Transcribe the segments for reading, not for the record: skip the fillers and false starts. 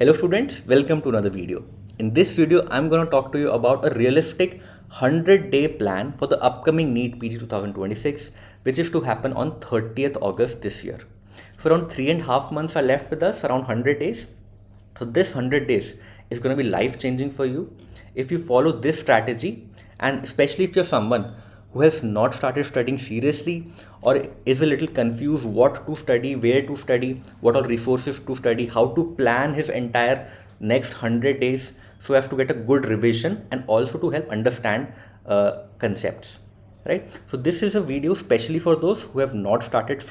Hello students, welcome to another video. In this video, I'm going to talk to you about a realistic 100-day plan for the upcoming NEET PG 2026, which is to happen on 30th August this year. So around 3.5 months are left with us, around 100 days. So this 100 days is going to be life-changing for you if you follow this strategy, and especially if you're someone who has not started studying seriously or is a little confused what to study, where to study, what are resources to study, how to plan his entire next 100 days so as to get a good revision and also to help understand concepts, right? So this is a video especially for those who have not started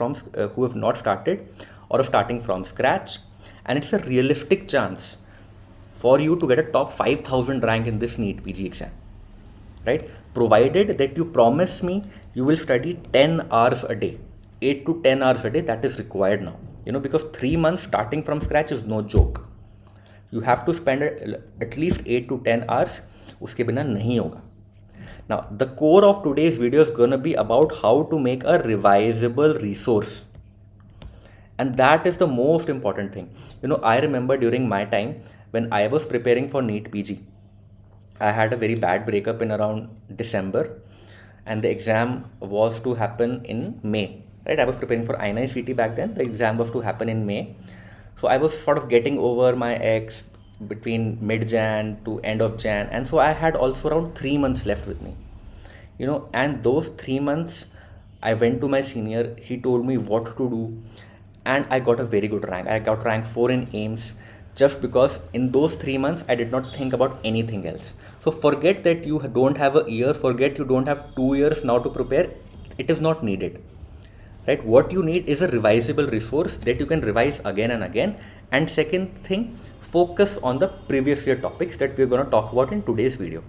or are starting from scratch, and it's a realistic chance for you to get a top 5,000 rank in this NEET PG exam, right? Provided that you promise me you will study 10 hours a day, 8 to 10 hours a day. That is required now, because 3 months starting from scratch is no joke. You have to spend at least 8 to 10 hours. Uske bina nahi hoga. Now, the core of today's video is going to be about how to make a revisable resource. And that is the most important thing. I remember during my time when I was preparing for NEET PG, I had a very bad breakup in around December, and the exam was to happen in May, right? I was preparing for INI-CT back then. The exam was to happen in May. So I was sort of getting over my ex between mid-Jan to end of Jan. And so I had also around 3 months left with me, and those 3 months I went to my senior, he told me what to do, and I got a very good rank. I got rank 4 in AIMS. Just because in those 3 months, I did not think about anything else. So forget that you don't have a year, forget you don't have 2 years now to prepare. It is not needed, right? What you need is a revisable resource that you can revise again and again. And second thing, focus on the previous year topics that we're going to talk about in today's video,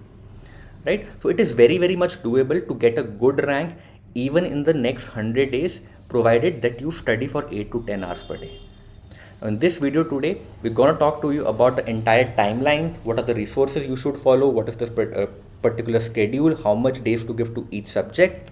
right? So it is very, very much doable to get a good rank even in the next 100 days, provided that you study for 8 to 10 hours per day. In this video today, we're going to talk to you about the entire timeline, what are the resources you should follow, what is the particular schedule, how much days to give to each subject.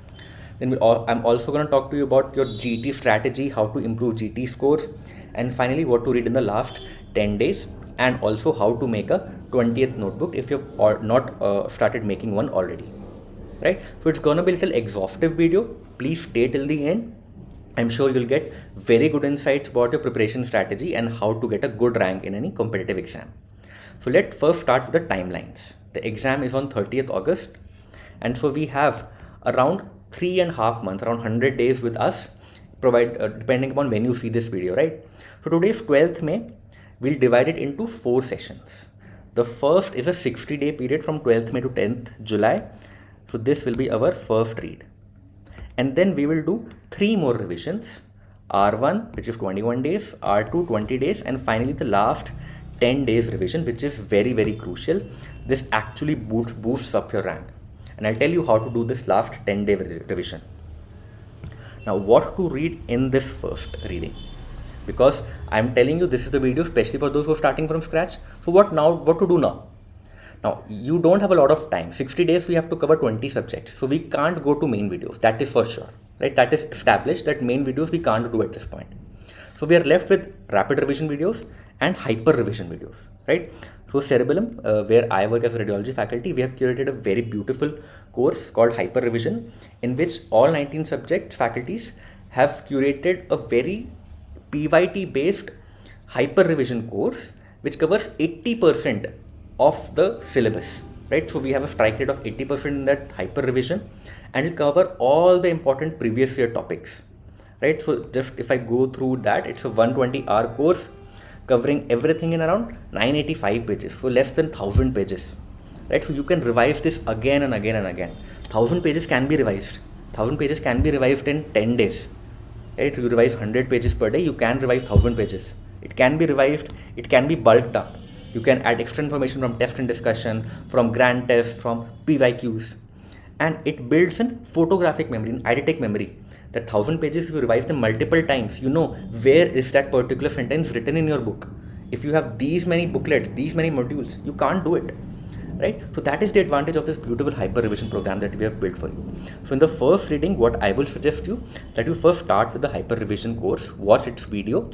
Then I'm also going to talk to you about your GT strategy, how to improve GT scores, and finally what to read in the last 10 days, and also how to make a 20th notebook if you've not started making one already, right? So it's going to be a little exhaustive video. Please stay till the end. I'm sure you'll get very good insights about your preparation strategy and how to get a good rank in any competitive exam. So let's first start with the timelines. The exam is on 30th August. And so we have around 3.5 months, around 100 days with us, depending upon when you see this video, right? So today is 12th May. We'll divide it into 4 sessions. The first is a 60-day period from 12th May to 10th July. So this will be our first read. And then we will do 3 more revisions, R1, which is 21 days, R2, 20 days, and finally the last 10 days revision, which is very, very crucial. This actually boosts up your rank. And I'll tell you how to do this last 10-day revision. Now, what to read in this first reading? Because I'm telling you, this is the video, especially for those who are starting from scratch. So what to do now? Now, you don't have a lot of time. 60 days, we have to cover 20 subjects. So we can't go to main videos. That is for sure, right? That is established that main videos we can't do at this point. So we are left with rapid revision videos and hyper revision videos, right? So Cerebellum, where I work as a radiology faculty, we have curated a very beautiful course called hyper revision, in which all 19 subject faculties have curated a very PYT based hyper revision course, which covers 80% of the syllabus, right? So we have a strike rate of 80% in that hyper revision, and it'll cover all the important previous year topics, right? So just if I go through that, it's a 120-hour course covering everything in around 985 pages, so less than 1000 pages, right? So you can revise this again and again and again. 1000 pages can be revised. 1000 pages can be revised in 10 days, right? You revise 100 pages per day, you can revise 1000 pages. It can be revised, it can be bulked up. You can add extra information from test and discussion, from grand tests, from PYQs. And it builds in photographic memory, in eidetic memory. That 1000 pages, if you revise them multiple times, you know where is that particular sentence written in your book. If you have these many booklets, these many modules, you can't do it, right? So that is the advantage of this beautiful hyper revision program that we have built for you. So in the first reading, what I will suggest you, that you first start with the hyper revision course, watch its video,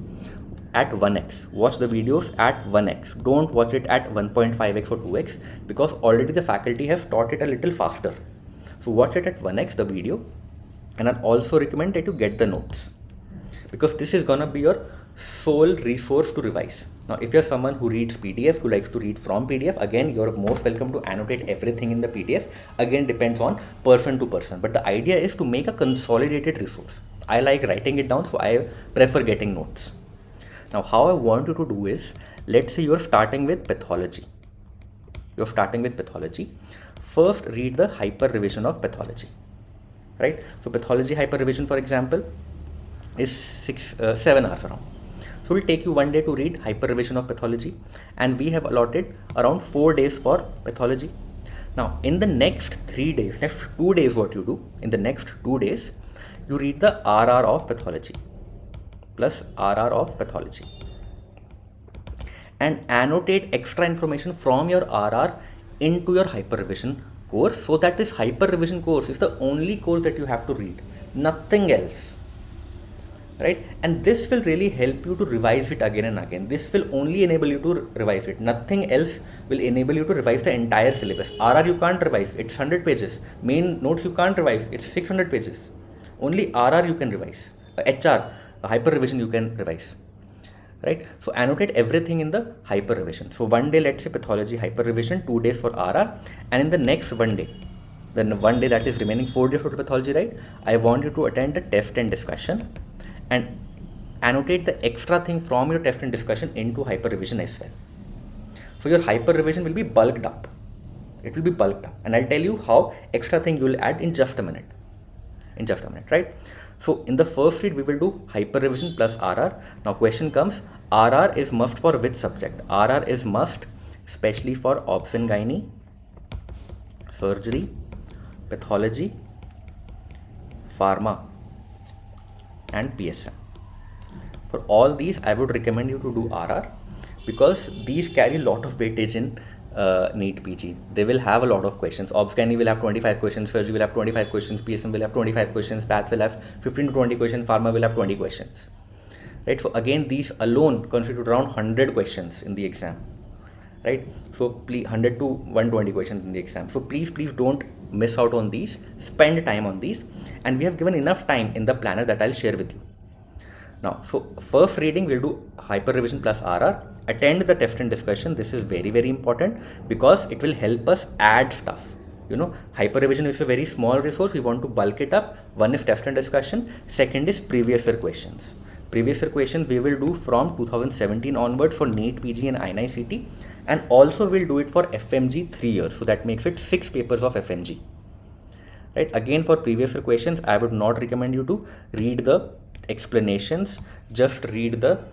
at 1x. Watch the videos at 1x. Don't watch it at 1.5x or 2x, because already the faculty has taught it a little faster. So watch it at 1x, the video, and I'll also recommend that you get the notes, because this is gonna be your sole resource to revise. Now, if you're someone who reads PDF, who likes to read from PDF, again, you're most welcome to annotate everything in the PDF. Again, depends on person to person. But the idea is to make a consolidated resource. I like writing it down, so I prefer getting notes. Now, how I want you to do is, let's say you're starting with pathology. First, read the hyper revision of pathology, right? So pathology hyper revision, for example, is 7 hours around. So it will take you 1 day to read hyper revision of pathology, and we have allotted around 4 days for pathology. Now, in the next 3 days, next 2 days, what you do, in the next 2 days, you read the RR of pathology plus RR of pathology, and annotate extra information from your RR into your hyper revision course, so that this hyper revision course is the only course that you have to read, nothing else, right? And this will really help you to revise it again and again. This will only enable you to revise it. Nothing else will enable you to revise the entire syllabus. RR you can't revise, it's 100 pages. Main notes you can't revise, it's 600 pages. Only RR you can revise. HR, hyper revision, you can revise, right? So annotate everything in the hyper revision. So 1 day, let's say pathology hyper revision, 2 days for RR, and in the next 1 day, then 1 day, that is remaining 4 days for pathology, right? I want you to attend the test and discussion, and annotate the extra thing from your test and discussion into hyper revision as well. So your hyper revision will be bulked up. It will be bulked up, and I'll tell you how extra thing you will add in just a minute. Right? So in the first read, we will do hyper revision plus RR. Now question comes, RR is must for which subject? RR is must especially for obs and gynae, surgery, pathology, pharma, and PSM. For all these, I would recommend you to do RR, because these carry a lot of weightage in NEET PG. They will have a lot of questions. Obs gynae will have 25 questions, surgery will have 25 questions, PSM will have 25 questions, path will have 15 to 20 questions, pharma will have 20 questions, right? So again, these alone constitute around 100 questions in the exam, right? So please, 100 to 120 questions in the exam. So please don't miss out on these. Spend time on these, and we have given enough time in the planner that I'll share with you. Now, so first reading, we'll do hyper revision plus RR. Attend the test and discussion. This is very, very important, because it will help us add stuff. You know, hyper revision is a very small resource. We want to bulk it up. One is test and discussion. Second is previous year questions. Previous year questions we will do from 2017 onwards for NEET, PG and INI-CT, and also we'll do it for FMG 3 years. So that makes it 6 papers of FMG. Right? Again, for previous year questions, I would not recommend you to read the explanations. Just read the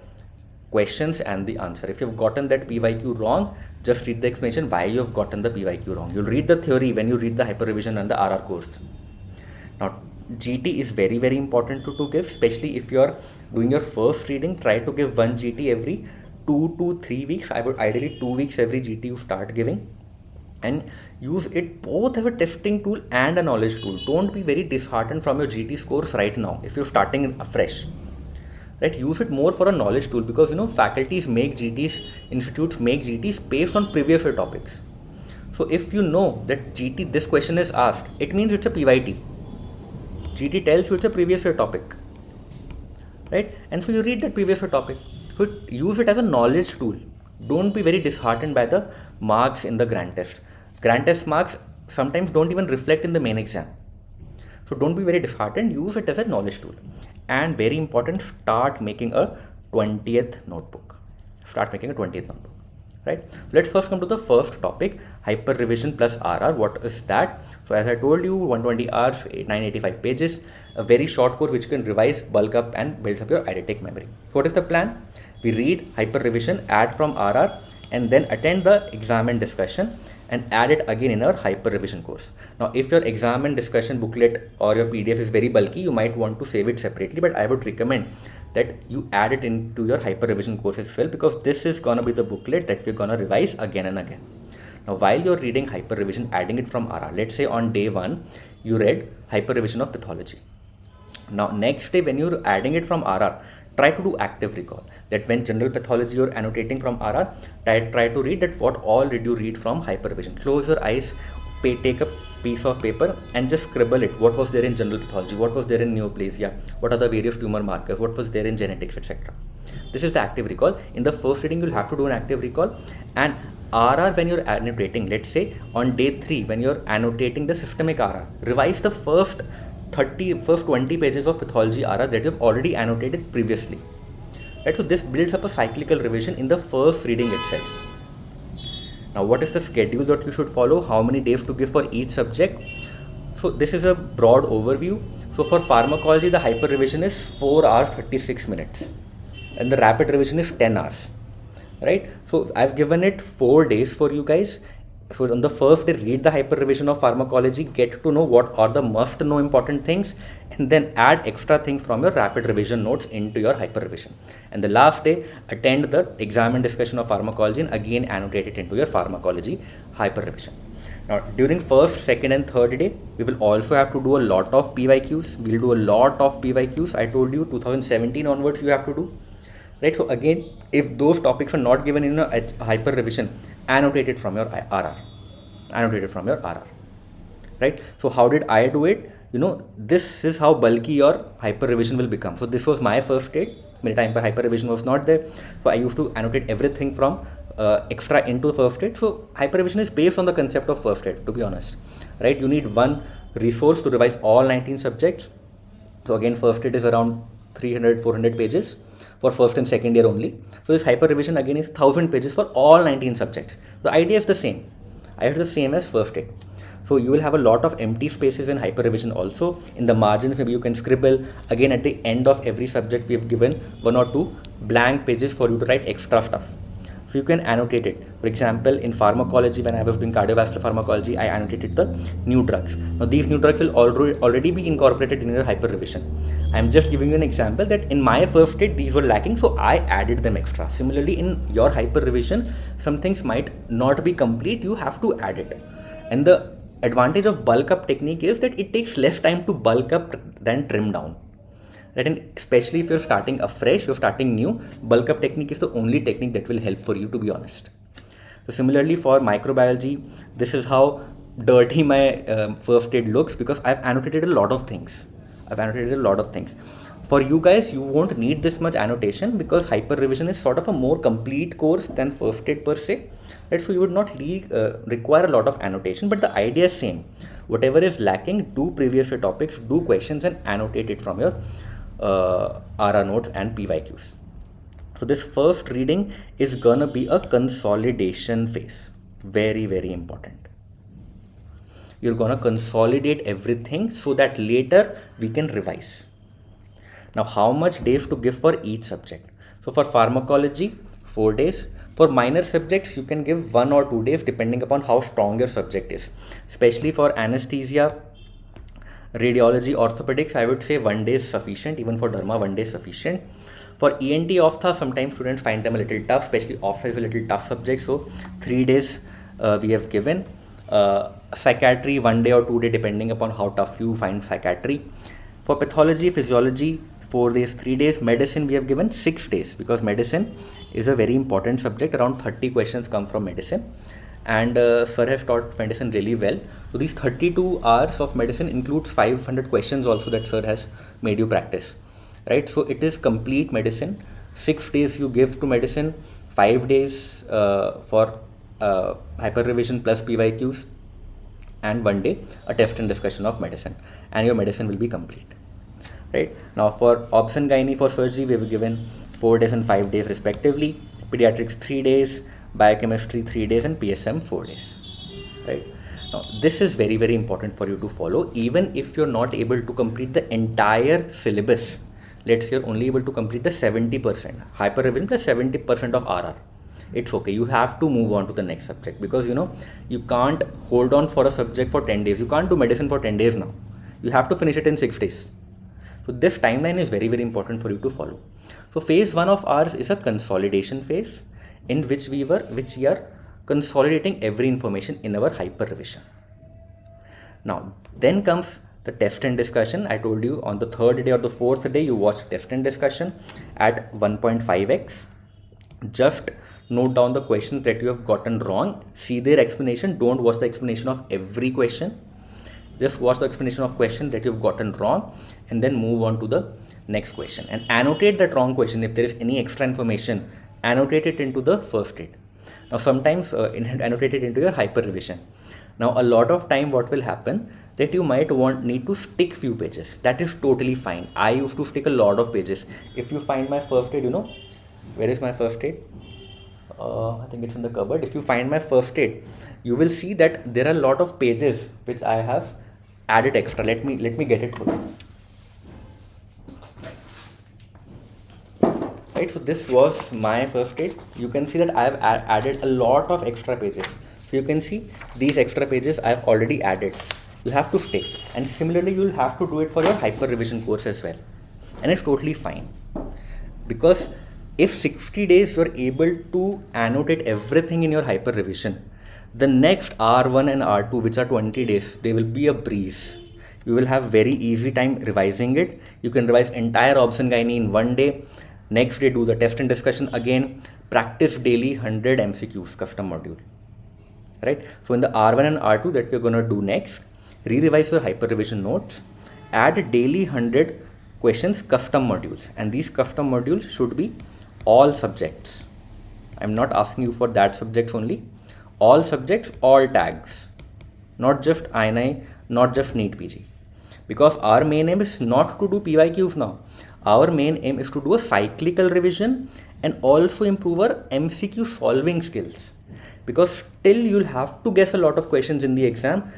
questions and the answer. If you've gotten that PYQ wrong, just read the explanation why you have gotten the PYQ wrong. You'll read the theory when you read the hyper revision and the RR course. Now, GT is very, very important to give, especially if you're doing your first reading. Try to give 1 GT every 2 to 3 weeks. I would ideally 2 weeks every GT you start giving, and use it both as a testing tool and a knowledge tool. Don't be very disheartened from your GT scores right now if you're starting afresh. Right? Use it more for a knowledge tool, because you know, faculties make GTs, institutes make GTs based on previous year topics. So if you know that GT, this question is asked, it means it's a PYT. GT tells you it's a previous year topic, right? And so you read that previous year topic. So use it as a knowledge tool. Don't be very disheartened by the marks in the grand test. Grand test marks sometimes don't even reflect in the main exam. So don't be very disheartened. Use it as a knowledge tool. And very important, start making a 20th notebook. Right? Let's first come to the first topic, hyper revision plus RR. What is that? So as I told you, 120 hours, 985 pages, a very short course which you can revise, bulk up and builds up your eidetic memory. So what is the plan? We read hyper revision, add from RR, and then attend the exam and discussion and add it again in our hyper revision course. Now, if your exam and discussion booklet or your PDF is very bulky, you might want to save it separately, but I would recommend that you add it into your hyper revision course as well, because this is gonna be the booklet that we're gonna revise again and again. Now, while you're reading hyper revision, adding it from RR, let's say on day 1, you read hyper revision of pathology. Now, next day when you're adding it from RR, Try to do active recall, that when general pathology you're annotating from RR, try to read that what all did you read from hypervision. Close your eyes, take a piece of paper and just scribble it. What was there in general pathology? What was there in neoplasia? What are the various tumor markers? What was there in genetics, etc. This is the active recall. In the first reading, you'll have to do an active recall. And RR, when you're annotating, let's say on day 3, when you're annotating the systemic RR, revise the first 20 pages of pathology RR that you've already annotated previously. Right? So this builds up a cyclical revision in the first reading itself. Now, what is the schedule that you should follow? How many days to give for each subject? So this is a broad overview. So for pharmacology, the hyper revision is 4 hours 36 minutes and the rapid revision is 10 hours. Right? So I've given it 4 days for you guys. So on the first day, read the hyper revision of pharmacology, get to know what are the must know important things, and then add extra things from your rapid revision notes into your hyper revision. And the last day, attend the exam and discussion of pharmacology and again annotate it into your pharmacology hyper revision. Now, during first, second and third day, we will also have to do a lot of PYQs. We'll do a lot of PYQs. I told you 2017 onwards you have to do. Right, so again, if those topics are not given in a hyper revision, annotate it from your RR. Annotate it from your RR. Right, so how did I do it? This is how bulky your hyper revision will become. So this was my first state. Many time per hyper revision was not there. So I used to annotate everything from extra into first state. So hyper revision is based on the concept of first state, to be honest. Right, you need one resource to revise all 19 subjects. So again, first state is around 300-400 pages for first and second year only. So this hyper revision again is 1000 pages for all 19 subjects. The idea is the same. It's the same as first aid. So you will have a lot of empty spaces in hyper revision also. In the margins, maybe you can scribble. Again, at the end of every subject, we have given 1 or 2 blank pages for you to write extra stuff. So you can annotate it. For example, in pharmacology, when I was doing cardiovascular pharmacology, I annotated the new drugs. Now these new drugs will already be incorporated in your hyper revision. I'm just giving you an example that in my first state, these were lacking, so I added them extra. Similarly, in your hyper revision, some things might not be complete, you have to add it. And the advantage of bulk up technique is that it takes less time to bulk up than trim down. Right? And especially if you're starting afresh, you're starting new, bulk up technique is the only technique that will help for you, to be honest. So similarly for microbiology, this is how dirty my first aid looks, because I've annotated a lot of things. For you guys, you won't need this much annotation because hyper revision is sort of a more complete course than first aid per se. Right? So you would not require a lot of annotation, but the idea is same. Whatever is lacking, do previous year topics, do questions and annotate it from your RR notes and PYQs. So this first reading is gonna be a consolidation phase. Very, very important. You're gonna consolidate everything so that later we can revise. Now, how much days to give for each subject? So for pharmacology, 4 days. For minor subjects, you can give 1 or 2 days depending upon how strong your subject is. Especially for anesthesia, radiology, orthopedics, I would say 1 day is sufficient. Even for derma, 1 day is sufficient. For ENT, ophtha, sometimes students find them a little tough, especially ophtha is a little tough subject. So 3 days we have given. Psychiatry, 1 day or 2 days depending upon how tough you find psychiatry. For pathology, physiology, 4 days, 3 days. Medicine, we have given 6 days because medicine is a very important subject. Around 30 questions come from medicine. And sir has taught medicine really well. So these 32 hours of medicine includes 500 questions also that sir has made you practice. Right? So it is complete medicine. 6 days you give to medicine, 5 days for hyper revision plus PYQs, and 1 day a test and discussion of medicine, and your medicine will be complete. Right? Now for obs and gynae, for surgery, we have given 4 days and 5 days respectively. Pediatrics 3 days, biochemistry 3 days, and PSM 4 days. Right? Now this is very, very important for you to follow. Even if you're not able to complete the entire syllabus, let's say you're only able to complete the 70%, hyper revision plus 70% of RR, it's okay. You have to move on to the next subject because you can't hold on for a subject for 10 days. You can't do medicine for 10 days now. You have to finish it in 6 days. So this timeline is very, very important for you to follow. So phase 1 of ours is a consolidation phase in which we are consolidating every information in our hyper revision. Now then comes the test and discussion. I told you on the third day or the fourth day, you watch test and discussion at 1.5x. Just note down the questions that you have gotten wrong. See their explanation. Don't watch the explanation of every question. Just watch the explanation of question that you've gotten wrong and then move on to the next question and annotate that wrong question. If there is any extra information, annotate it into the first aid. Now sometimes annotate it into your hyper revision. Now a lot of time what will happen that you might need to stick few pages. That is totally fine. I used to stick a lot of pages. If you find my first aid, where is my first aid? I think it's in the cupboard. If you find my first aid, you will see that there are a lot of pages which I have added extra. Let me get it for you. Right, so this was my first aid. You can see that I have added a lot of extra pages. So you can see these extra pages I have already added. You have to stick, and similarly you will have to do it for your hyper revision course as well, and it's totally fine, because if 60 days you're able to annotate everything in your hyper revision, the next R1 and R2, which are 20 days, they will be a breeze. You will have very easy time revising it. You can revise entire obs and gynae in one day. Next day do the test and discussion again. Practice daily 100 MCQs custom module. Right? So in the R1 and R2 that we're going to do next, re-revise your hyper revision notes, add daily 100 questions custom modules, and these custom modules should be all subjects. I'm not asking you for that subjects only. All subjects, all tags, not just INI, not just NEET PG. Because our main aim is not to do PYQs now. Our main aim is to do a cyclical revision and also improve our MCQ solving skills. Because still you'll have to guess a lot of questions in the exam.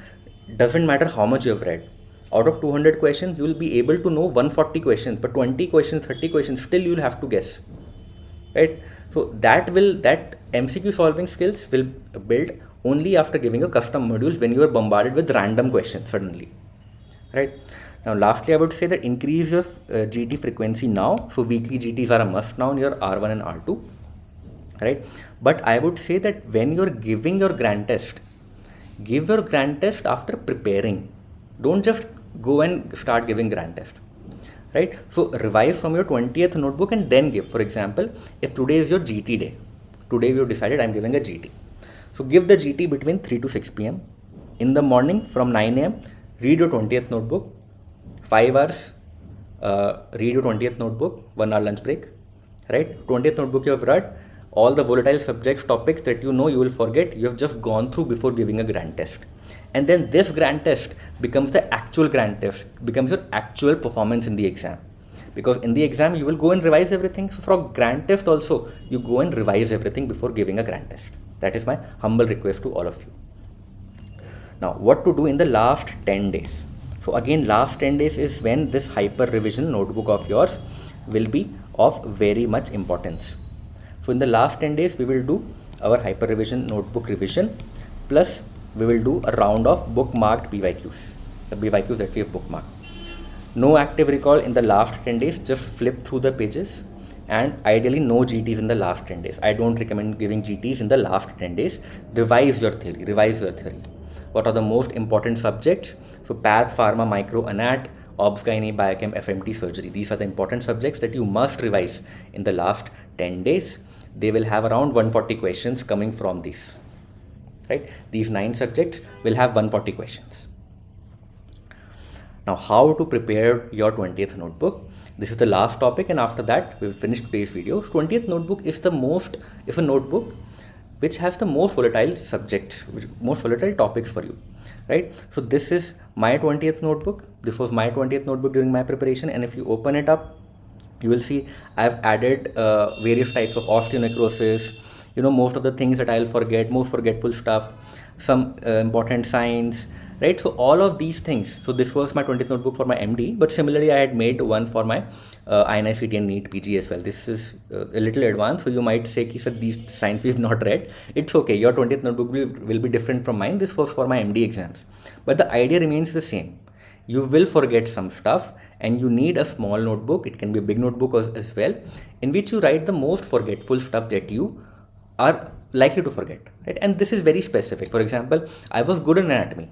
Doesn't matter how much you have read. Out of 200 questions, you will be able to know 140 questions, but 20 questions, 30 questions, still you'll have to guess. Right? So that MCQ solving skills will build only after giving a custom modules when you are bombarded with random questions suddenly. Right? Now lastly, I would say that increase your GT frequency now. So weekly GTs are a must now in your R1 and R2. Right? But I would say that when you're giving your grand test, give your grand test after preparing. Don't just go and start giving grand test. Right? So revise from your 20th notebook and then give. For example, if today is your GT day, today we have decided I'm giving a GT. So give the GT between 3 to 6 p.m. In the morning from 9 a.m. read your 20th notebook. 5 hours, read your 20th notebook, 1 hour lunch break. Right? 20th notebook you have read. All the volatile subjects, topics that you know you will forget, you have just gone through before giving a grand test. And then this grand test becomes the actual grand test, becomes your actual performance in the exam. Because in the exam, you will go and revise everything. So for grand test also, you go and revise everything before giving a grand test. That is my humble request to all of you. Now, what to do in the last 10 days? So again, last 10 days is when this hyper revision notebook of yours will be of very much importance. So in the last 10 days, we will do our hyper revision notebook revision, plus we will do a round of bookmarked PYQs, the PYQs that we have bookmarked. No active recall in the last 10 days, just flip through the pages, and ideally no GTs in the last 10 days. I don't recommend giving GTs in the last 10 days. Revise your theory. What are the most important subjects? So Path, Pharma, Micro, Anat, Obs, Gynae, Biochem, FMT, Surgery. These are the important subjects that you must revise in the last 10 days. They will have around 140 questions coming from these. Right? These 9 subjects will have 140 questions. Now, how to prepare your 20th notebook? This is the last topic, and after that, we will finish today's video. 20th notebook is a notebook which has the most volatile subjects, most volatile topics for you. Right? So this is my 20th notebook. This was my 20th notebook during my preparation, and if you open it up, you will see I've added various types of osteonecrosis, most of the things that I'll forget, most forgetful stuff, some important signs, right? So all of these things. So this was my 20th notebook for my MD, but similarly I had made one for my INI, CT and NEET PG as well. This is a little advanced, so you might say, sir, these signs we've not read. It's okay, your 20th notebook will be different from mine. This was for my MD exams, but the idea remains the same. You will forget some stuff, and you need a small notebook. It can be a big notebook as well, in which you write the most forgetful stuff that you are likely to forget, right? And this is very specific. For example, I was good in anatomy,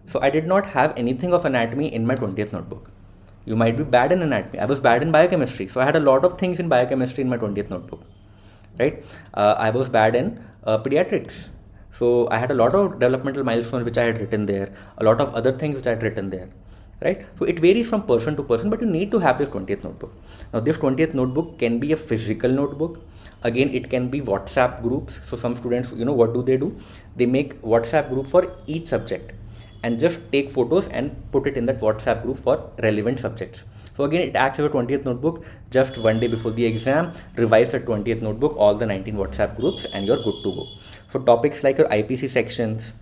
So I did not have anything of anatomy in my 20th notebook. You might be bad in anatomy. I was bad in biochemistry. So I had a lot of things in biochemistry in my 20th notebook, right? I was bad in pediatrics. So I had a lot of developmental milestones which I had written there, a lot of other things which I had written there, right? So it varies from person to person, but you need to have this 20th notebook. Now this 20th notebook can be a physical notebook. Again, it can be WhatsApp groups. So some students, what do? They make WhatsApp group for each subject and just take photos and put it in that WhatsApp group for relevant subjects. So again, it acts as a 20th notebook. Just one day before the exam, revise the 20th notebook, all the 19 WhatsApp groups, and you're good to go. So topics like your IPC sections,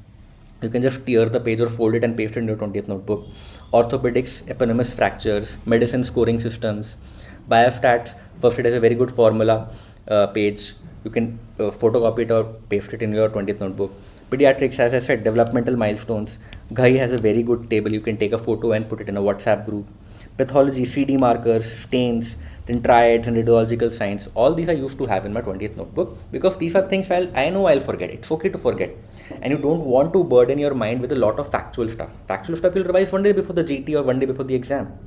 you can just tear the page or fold it and paste it in your 20th notebook. Orthopedics, eponymous fractures, medicine scoring systems, biostats, first it has a very good formula page. You can photocopy it or paste it in your 20th notebook. Pediatrics, as I said, developmental milestones. Ghai has a very good table. You can take a photo and put it in a WhatsApp group. Pathology, CD markers, stains, then triads and radiological signs. All these I used to have in my 20th notebook because these are things I know I'll forget. It's okay to forget. And you don't want to burden your mind with a lot of factual stuff. Factual stuff you'll revise one day before the GT or one day before the exam.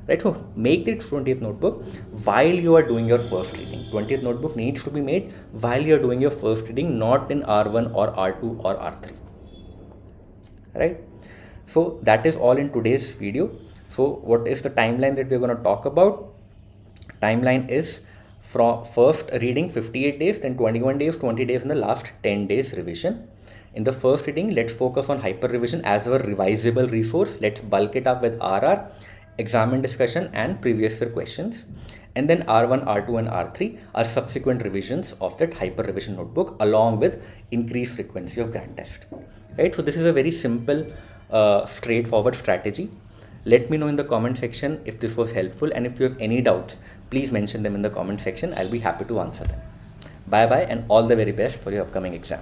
Right, so make the 20th notebook while you are doing your first reading. 20th notebook needs to be made while you are doing your first reading, not in R1 or R2 or R3. Right, so that is all in today's video. So what is the timeline that we're going to talk about? Timeline is from first reading 58 days, then 21 days, 20 days, and the last 10 days revision. In the first reading, let's focus on hyper revision as our revisable resource. Let's bulk it up with RR, examine discussion, and previous year questions. And then R1, R2, and R3 are subsequent revisions of that hyper revision notebook along with increased frequency of grand test. Right, so this is a very simple, straightforward strategy. Let me know in the comment section if this was helpful, and if you have any doubts, please mention them in the comment section. I'll be happy to answer them. Bye bye, and all the very best for your upcoming exam.